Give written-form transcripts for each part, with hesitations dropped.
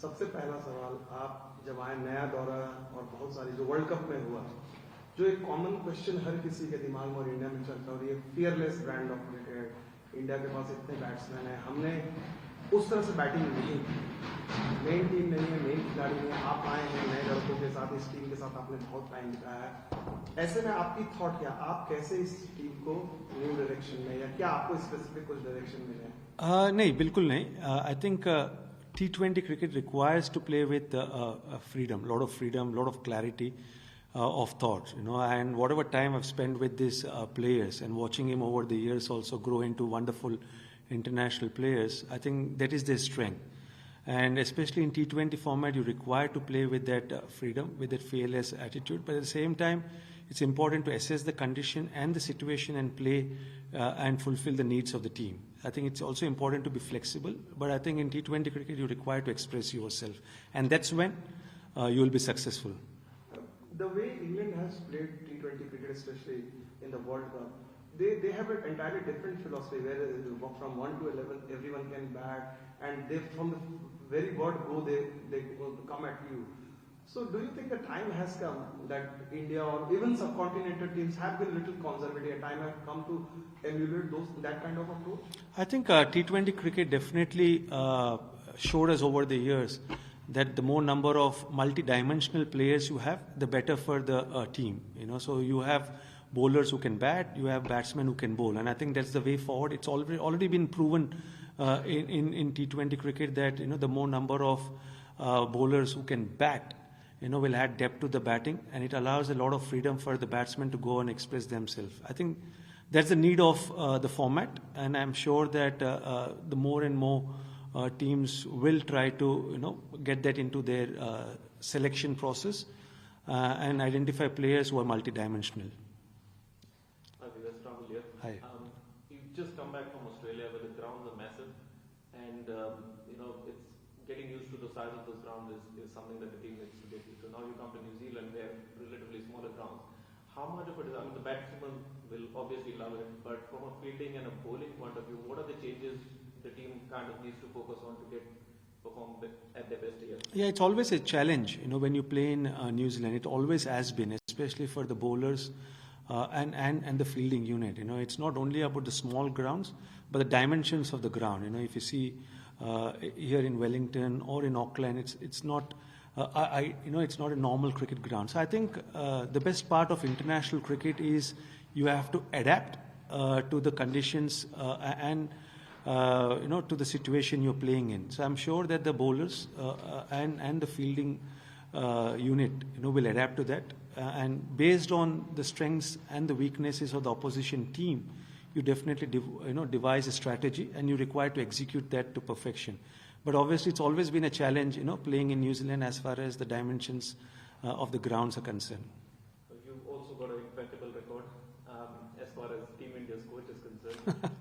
सबसे पहला सवाल, आप जब आए नया दौरा और बहुत सारी जो वर्ल्ड कप में हुआ, जो एक कॉमन क्वेश्चन हर किसी के दिमाग में और इंडिया में चलता है, और ये fearless brand of cricket, India के पास इतने बैट्समैन हैं, हमने उस तरह से बैटिंग नहीं की, मेन टीम नहीं है, मेन खिलाड़ी नहीं है, आप आए हैं नए लड़कों के साथ, इस टीम के साथ आपने बहुत टाइम बिताया है, ऐसे में आपकी थॉट क्या, आप कैसे इस टीम को न्यू डायरेक्शन में, या क्या आपको स्पेसिफिक कुछ डायरेक्शन मिले? नहीं, बिल्कुल नहीं. I think T20 cricket requires to play with freedom, lot of freedom, lot of clarity of thought, and whatever time I've spent with these players and watching him over the years also grow into wonderful international players, I think that is their strength. And especially in T20 format, you're required to play with that freedom, with that fearless attitude. But at the same time, it's important to assess the condition and the situation and play and fulfill the needs of the team. I think it's also important to be flexible. But I think in T20 cricket, you're required to express yourself. And that's when you'll be successful. The way England has played T20 cricket, especially in the World Cup, they have an entirely different philosophy where from 1 to 11 everyone can bat, and they from the very word go they come at you. So do you think the time has come that India or even subcontinental teams have been a little conservative, a time has come to emulate that kind of approach? I think T20 cricket definitely showed us over the years that the more number of multi-dimensional players you have, the better for the team. So you have bowlers who can bat, you have batsmen who can bowl, and I think that's the way forward. It's already been proven in T20 cricket that the more number of bowlers who can bat, will add depth to the batting, and it allows a lot of freedom for the batsmen to go and express themselves. I think that's the need of the format, and I'm sure that the more and more teams will try to get that into their selection process and identify players who are multidimensional. Hi. You've just come back from Australia where the grounds are massive, and it's getting used to the size of those grounds is something that the team needs to get used to. Now you come to New Zealand, where relatively smaller grounds. How much of it is? I mean, the batsmen will obviously love it, but from a fielding and a bowling point of view, what are the changes the team kind of needs to focus on to perform at their best here? Yeah, it's always a challenge. When you play in New Zealand, it always has been, especially for the bowlers. And the fielding unit. It's not only about the small grounds, but the dimensions of the ground. If you see here in Wellington or in Auckland, it's not it's not a normal cricket ground. So I think the best part of international cricket is you have to adapt to the conditions and to the situation you're playing in. So I'm sure that the bowlers and the fielding unit will adapt to that, and based on the strengths and the weaknesses of the opposition team, you definitely devise a strategy, and you're required to execute that to perfection. But obviously it's always been a challenge playing in New Zealand as far as the dimensions of the grounds are concerned. You've also got an impeccable record as far as Team India's coach is concerned.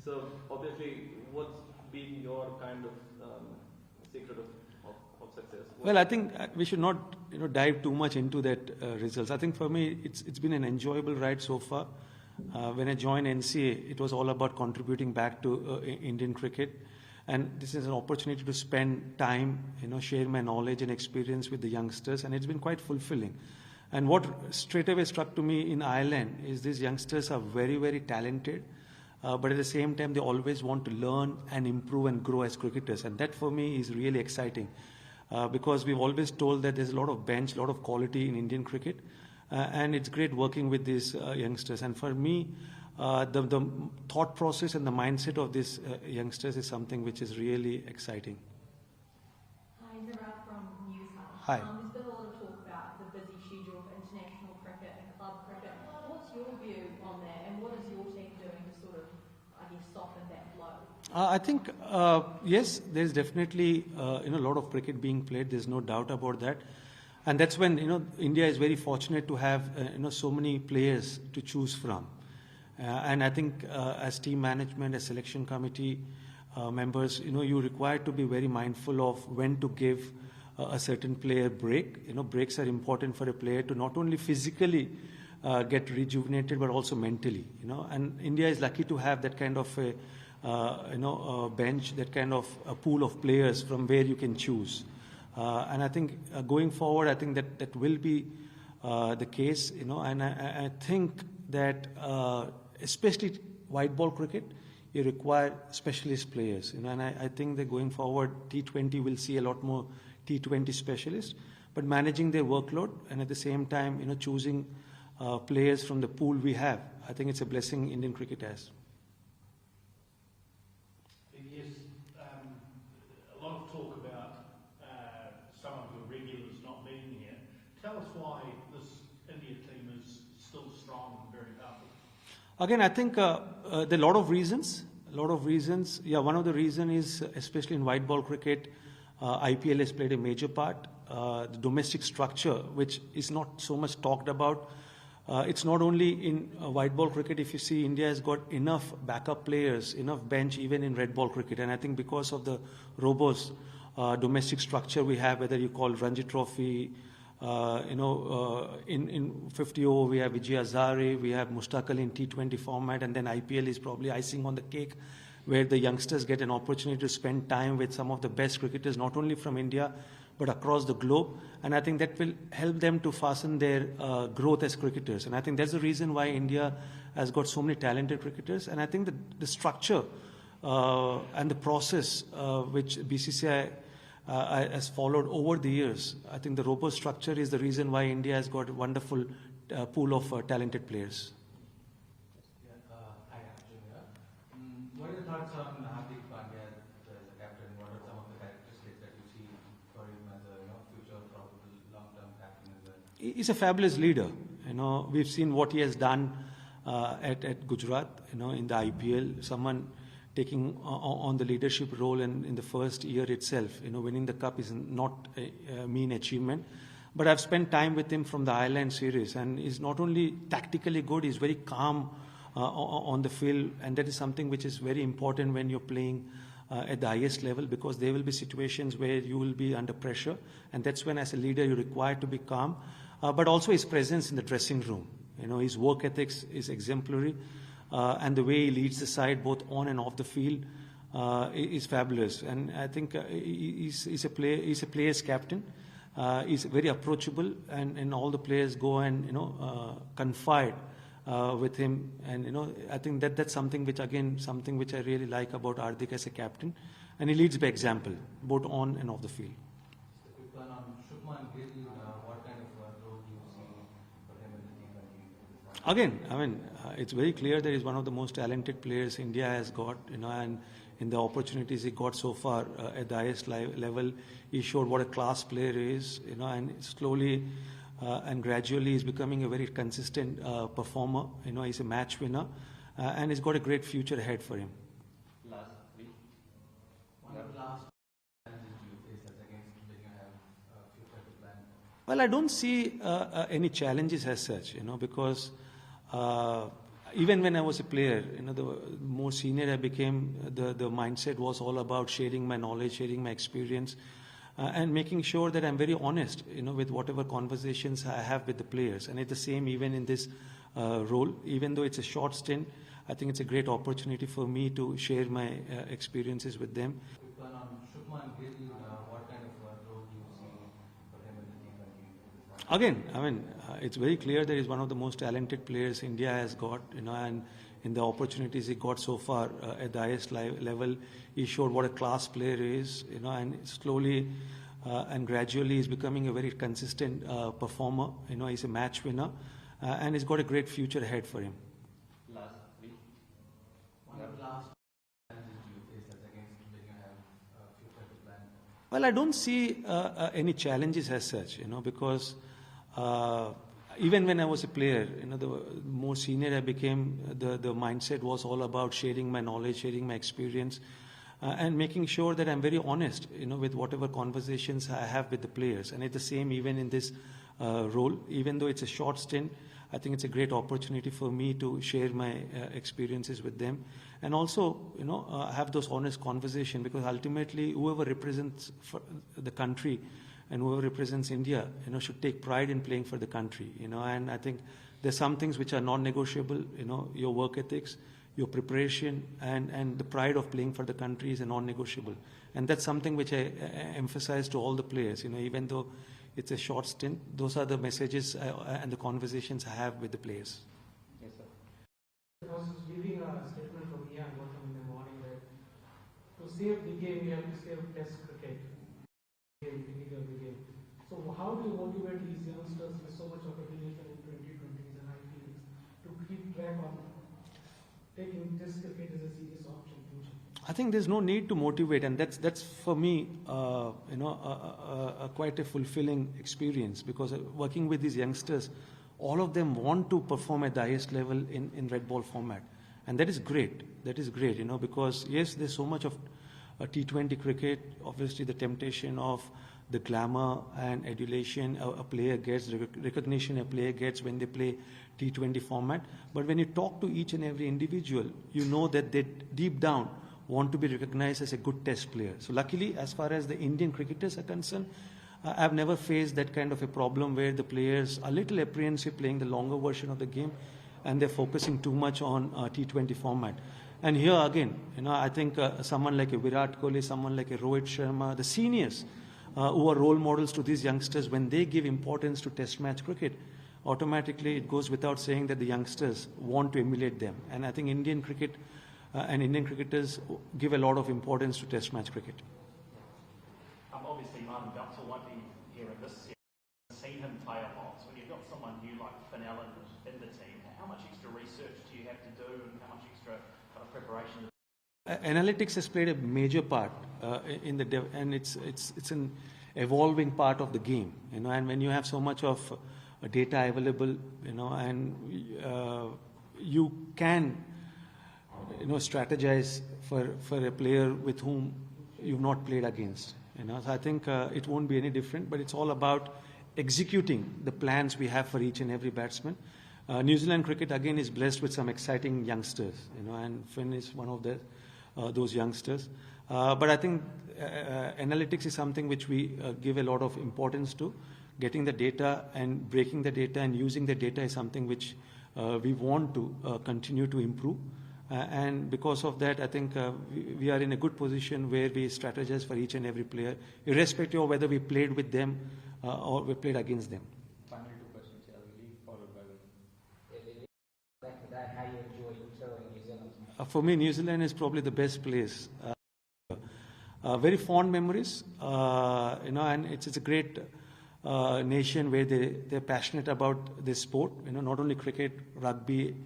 So obviously, what's been your kind of secret of success? Well, I think we should not dive too much into that results. I think for me, it's been an enjoyable ride so far. When I joined NCA, it was all about contributing back to Indian cricket, and this is an opportunity to spend time, share my knowledge and experience with the youngsters, and it's been quite fulfilling. And what straight away struck to me in Ireland is these youngsters are very, very talented, but at the same time, they always want to learn and improve and grow as cricketers, and that for me is really exciting. Because we've always told that there's a lot of bench, a lot of quality in Indian cricket, and it's great working with these youngsters. And for me, the thought process and the mindset of these youngsters is something which is really exciting. Hi, Zara from Newshub. Hi. There's been a lot of talk about the busy schedule of international cricket and club cricket. What's your view on that, and what is your team doing to sort of, soften that blow? I think, yes, there's definitely a lot of cricket being played. There's no doubt about that. And that's when, India is very fortunate to have, so many players to choose from. And I think as team management, as selection committee members, you're required to be very mindful of when to give a certain player break. Breaks are important for a player to not only physically get rejuvenated, but also mentally. And India is lucky to have that kind of a bench, that kind of a pool of players from where you can choose. And I think going forward, I think that will be the case, and I think that especially white ball cricket, you require specialist players, and I think that going forward, T20 will see a lot more T20 specialists, but managing their workload and at the same time, choosing players from the pool we have, I think it's a blessing Indian cricket has. Yes, a lot of talk about some of your regulars not being here. Tell us why this India team is still strong and very powerful. Again, I think there are a lot of reasons. Yeah, one of the reasons is, especially in white ball cricket, IPL has played a major part. The domestic structure, which is not so much talked about. It's not only in white ball cricket. If you see, India has got enough backup players, enough bench, even in red ball cricket. And I think because of the robust domestic structure we have, whether you call Ranji Trophy, in 50 over we have Vijay Hazare, we have Mushtaq Ali in T20 format, and then IPL is probably icing on the cake, where the youngsters get an opportunity to spend time with some of the best cricketers, not only from India, but across the globe. And I think that will help them to fasten their growth as cricketers. And I think that's the reason why India has got so many talented cricketers. And I think the structure and the process which BCCI has followed over the years, I think the robust structure is the reason why India has got a wonderful pool of talented players. Hi, what are your thoughts on Hardik as a captain? What are some of the characteristics that you see for him as a future probable long-term captain as well? He's a fabulous leader. We've seen what he has done at Gujarat, in the IPL. Someone taking on the leadership role in the first year itself. Winning the cup is not a mean achievement. But I've spent time with him from the Ireland series, and he's not only tactically good, he's very calm on the field, and that is something which is very important when you're playing at the highest level, because there will be situations where you will be under pressure, and that's when, as a leader, you're required to be calm. But also his presence in the dressing room. His work ethics is exemplary. And the way he leads the side both on and off the field is fabulous. And I think he's a player's captain. He's very approachable, and all the players go and confide with him. And I think that's something which I really like about Hardik as a captain. And he leads by example, both on and off the field. Just a quick one on Shubman Gill. What kind of role do you see for him in the T20? Again, it's very clear that he's one of the most talented players India has got, and in the opportunities he got so far at the highest level, he showed what a class player is, and slowly and gradually he's becoming a very consistent performer. He's a match winner, and he's got a great future ahead for him. Last week, one of the last challenges you face as against when you have a future to plan? Well, I don't see any challenges as such, because even when I was a player, the more senior I became, the mindset was all about sharing my knowledge, sharing my experience, and making sure that I'm very honest, with whatever conversations I have with the players. And it's the same even in this role. Even though it's a short stint, I think it's a great opportunity for me to share my experiences with them. Quick one on Shubman Gill. What kind of role do you see for him in the T20? Again, it's very clear that he's one of the most talented players India has got, and in the opportunities he got so far at the highest level, he showed what a class player is, and slowly and gradually he's becoming a very consistent performer. He's a match winner, and he's got a great future ahead for him. Last week, one of the last challenges you face as against when you have a future to plan? Well, I don't see any challenges as such, because even when I was a player, the more senior I became, the mindset was all about sharing my knowledge, sharing my experience, and making sure that I'm very honest, with whatever conversations I have with the players. And it's the same even in this role. Even though it's a short stint, I think it's a great opportunity for me to share my experiences with them, and also, have those honest conversations, because ultimately, whoever represents the country and whoever represents India, should take pride in playing for the country, and I think there's some things which are non-negotiable, your work ethics, your preparation and the pride of playing for the country is a non-negotiable. And that's something which I emphasize to all the players. Even though it's a short stint, those are the messages and the conversations I have with the players. Yes, sir. I was reading a statement from Ian Gautam in the morning that to save the game, you have to save Test cricket. The game. So how do you motivate these youngsters with so much of affiliation in 2020s and IPLs to keep track on taking Test cricket as a serious option? I think there's no need to motivate, and that's for me, quite a fulfilling experience, because working with these youngsters, all of them want to perform at the highest level in red ball format, and that is great. That is great, because yes, there's so much of T20 cricket. Obviously, the temptation of the glamour and adulation a player gets, recognition a player gets when they play T20 format. But when you talk to each and every individual, you know that they deep down want to be recognized as a good test player. So luckily, as far as the Indian cricketers are concerned, I've never faced that kind of a problem where the players are a little apprehensive playing the longer version of the game and they're focusing too much on T20 format. And here again, I think someone like a Virat Kohli, someone like a Rohit Sharma, the seniors who are role models to these youngsters, when they give importance to test match cricket, automatically it goes without saying that the youngsters want to emulate them. And I think Indian cricket and Indian cricketers give a lot of importance to test match cricket. Obviously, Martin Guptill won't be here at this season. Seen him play a lot. So when you've got someone new like Finn Allen in the team, how much extra research do you have to do, and how much extra kind of preparation? Analytics has played a major part in the and it's an evolving part of the game. And when you have so much of data available, and you can strategize for a player with whom you've not played against. So I think it won't be any different, but it's all about executing the plans we have for each and every batsman. New Zealand cricket again is blessed with some exciting youngsters, and Finn is one of those youngsters. But I think analytics is something which we give a lot of importance to. Getting the data and breaking the data and using the data is something which we want to continue to improve. And because of that, I think we are in a good position where we strategize for each and every player, irrespective of whether we played with them or we played against them. Final two questions, followed by how you enjoy yourself in New Zealand? For me, New Zealand is probably the best place. Very fond memories, and it's a great nation where they're passionate about this sport. Not only cricket, rugby.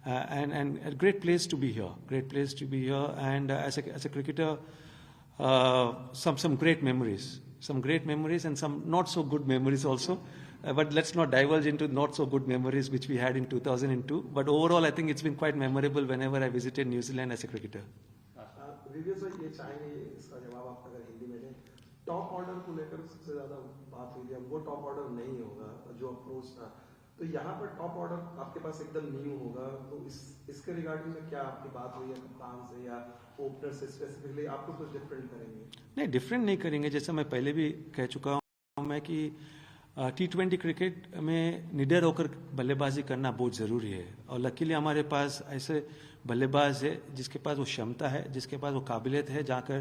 And a great place to be here. Great place to be here. And as a cricketer, some great memories. Some great memories and some not so good memories also. But let's not divulge into not so good memories which we had in 2002. But overall, I think it's been quite memorable whenever I visited New Zealand as a cricketer. VVS भाई ये चाहेंगे इसका जवाब आप अगर हिंदी में दें. Top order को लेकर सबसे ज्यादा बात हुई थी. अब वो टॉप ऑर्डर नहीं होगा जो अप्रोच था. तो यहाँ पर टॉप ऑर्डर आपके पास एकदम न्यू होगा, तो इसके रिगार्डिंग में क्या आपकी बात हुई है कप्तान से या ओपनर से स्पेसिफिकली? आपको कुछ डिफरेंट करेंगे? नहीं, डिफरेंट नहीं करेंगे. जैसा मैं पहले भी कह चुका हूँ मैं कि T20 क्रिकेट में निडर होकर बल्लेबाजी करना बहुत ज़रूरी है. और लकीली हमारे पास ऐसे बल्लेबाज है जिसके पास वो क्षमता है, जिसके पास वो काबिलियत है, जाकर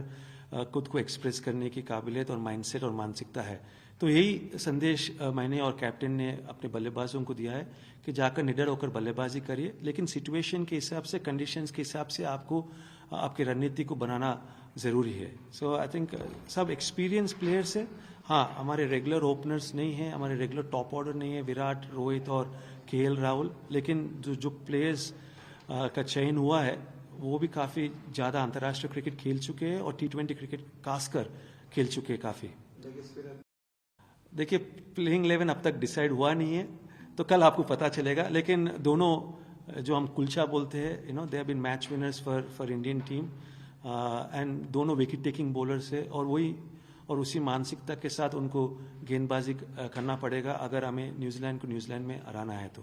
खुद को एक्सप्रेस करने की काबिलियत और माइंडसेट और मानसिकता है. तो यही संदेश मैंने और कैप्टन ने अपने बल्लेबाजों को दिया है कि जाकर निडर होकर बल्लेबाजी करिए, लेकिन सिचुएशन के हिसाब से, कंडीशंस के हिसाब से आपको आपकी रणनीति को बनाना ज़रूरी है. सो आई थिंक सब एक्सपीरियंस प्लेयर्स है. हाँ, हमारे रेगुलर ओपनर्स नहीं हैं, हमारे रेगुलर टॉप ऑर्डर नहीं है, विराट, रोहित और KL राहुल, लेकिन जो प्लेयर्स का चयन हुआ है वो भी काफ़ी ज़्यादा अंतर्राष्ट्रीय क्रिकेट खेल चुके हैं और T20 क्रिकेट खासकर खेल चुके हैं काफ़ी. देखिए, प्लेइंग 11 अब तक डिसाइड हुआ नहीं है, तो कल आपको पता चलेगा. लेकिन दोनों जो हम कुलचा बोलते हैं, they have been match winners for Indian team, and दोनों विकेट टेकिंग बॉलर्स है, और उसी मानसिकता के साथ उनको गेंदबाजी करना पड़ेगा अगर हमें न्यूजीलैंड को न्यूजीलैंड में हराना है तो.